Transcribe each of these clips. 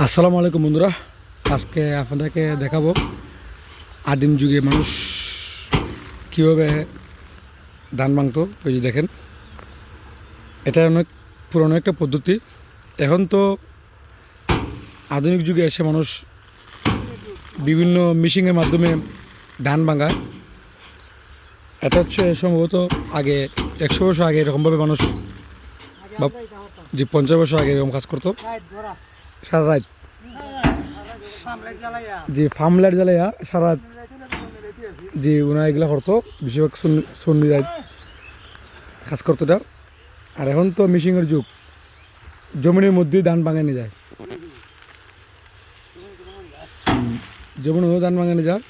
আসসালামু আলাইকুম বন্ধুরা, আজকে আপনাদেরকে দেখাবো আদিম যুগে মানুষ কীভাবে ধান ভাঙতো। ওই যে দেখেন, এটা অনেক পুরনো একটা পদ্ধতি। এখন তো আধুনিক যুগে এসে মানুষ বিভিন্ন মেশিনের মাধ্যমে ধান ভাঙায়। এটা হচ্ছে সম্ভবত আগে 100 বছর আগে এরকমভাবে মানুষ বা যে 50 বছর আগে এরকম কাজ করতো সারা রাত, যে ফার্ম লাইট জ্বালাইয়া সারা যে ওনারা এগুলো করতো, বেশিরভাগ সন্নি রাত কাজ করতো এটা। আর এখন তো মেশিনের যুগ, জমিনের মধ্যেই ধান ভাঙানো যায়, জমিনের মধ্যে ধান ভাঙানো যায়।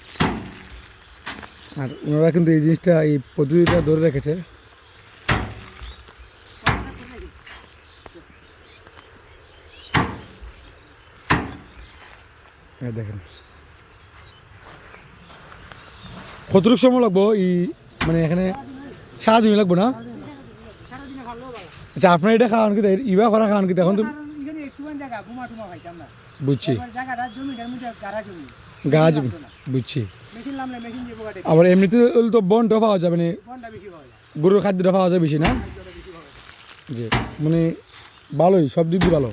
আর ওনারা কিন্তু এই জিনিসটা, এই পদ্ধতিটা ধরে রেখেছে। দেখেন কতটুকু সময় লাগবো, এই মানে এখানে সারাদিন লাগবো না? আচ্ছা, আপনার এটা খাওয়ান কি ইবা করা খাওয়ান কি? এখন তো বুঝছি, গাড়া জমি বুঝছি। আবার এমনিতে তো বনটা পাওয়া যাবে না, গরুর খাদ্যটা পাওয়া যায় বেশি না? যে মানে ভালোই, সব দিক দিয়ে ভালো।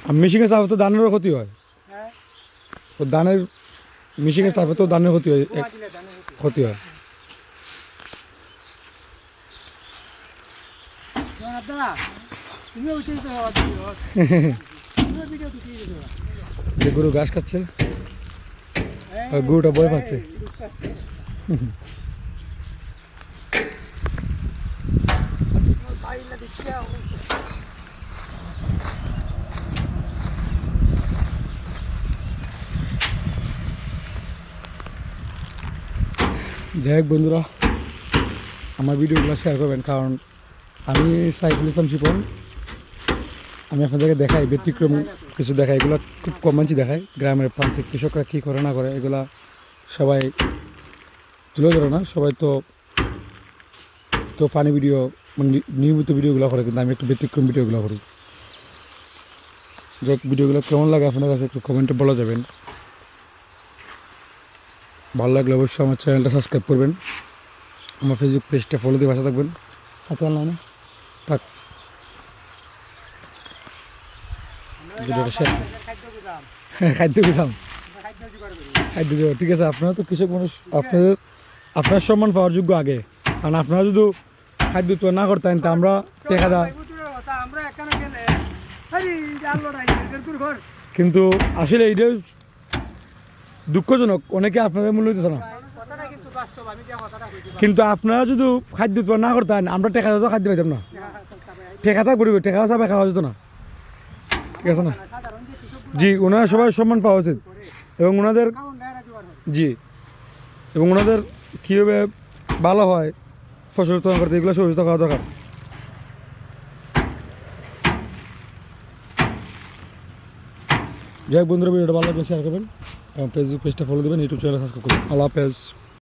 আর মেশিনের চাপে তো ধানেরও ক্ষতি হয়, তো ধানের মেশিনের চাপে তো ধানের ক্ষতি হয়, ক্ষতি হয়। যে গরু ঘাস খাচ্ছে, গরুটা ভয় পাচ্ছে। যাই হোক বন্ধুরা, আমার ভিডিওগুলো শেয়ার করবেন, কারণ আমি সাইফুল ইসলাম শিপন। আমি আপনাদেরকে দেখাই ব্যতিক্রম কিছু দেখাই, এগুলো খুব কম মানুষ দেখায়। গ্রামের প্রান্তিক কৃষকরা কী করে না করে এগুলা সবাই তুলে ধরে না। সবাই তো ফানি ভিডিও, মানে নিয়মিত ভিডিওগুলো করে, কিন্তু আমি একটু ব্যতিক্রম ভিডিওগুলো করি। যে ভিডিওগুলো কেমন লাগে আপনার কাছে একটু কমেন্টে বলা যাবেন। ভালো লাগলে অবশ্যই আমার চ্যানেলটা সাবস্ক্রাইব করবেন, আমার ফেসবুক পেজটা ফলো দিয়ে পাশে থাকবেন। সাথে আনলাম থাক ভিডিওটা শেয়ার, খাদ্য দিতাম, খাদ্য দেবো। ঠিক আছে, আপনারা তো কৃষক মানুষ, আপনার সম্মান পাওয়ার যোগ্য আগে। কারণ আপনারা যদি খাদ্য তো না করতেন তা আমরা টেকা দেয়। কিন্তু আসলে এইটা দুঃখজনক, অনেকে আপনাদের মূল্য দিত না। কিন্তু আপনারা যদি খাদ্য উৎপাদন না করতেন, আমরা টেকা তো খাদ্য পাইতাম না। টেকাটা করিব, টেকা চাপে খাওয়া যেত না, ঠিক আছে না? জি, ওনারা সবাই সম্মান পাওয়া উচিত, এবং ওনাদের জি, এবং ওনাদের কীভাবে ভালো হয় ফসল উৎপাদন করতে, এগুলো সহযোগিতা করা দরকার। যাই হোক বন্ধুরা, ভিডিওটা ভালো লাগলে শেয়ার করবেন এবং ফেসবুক পেজটা ফলো দেবেন, ইউটিউব চ্যানেল সাবস্ক্রাইব করবেন। আল্লাহ হাফেজ।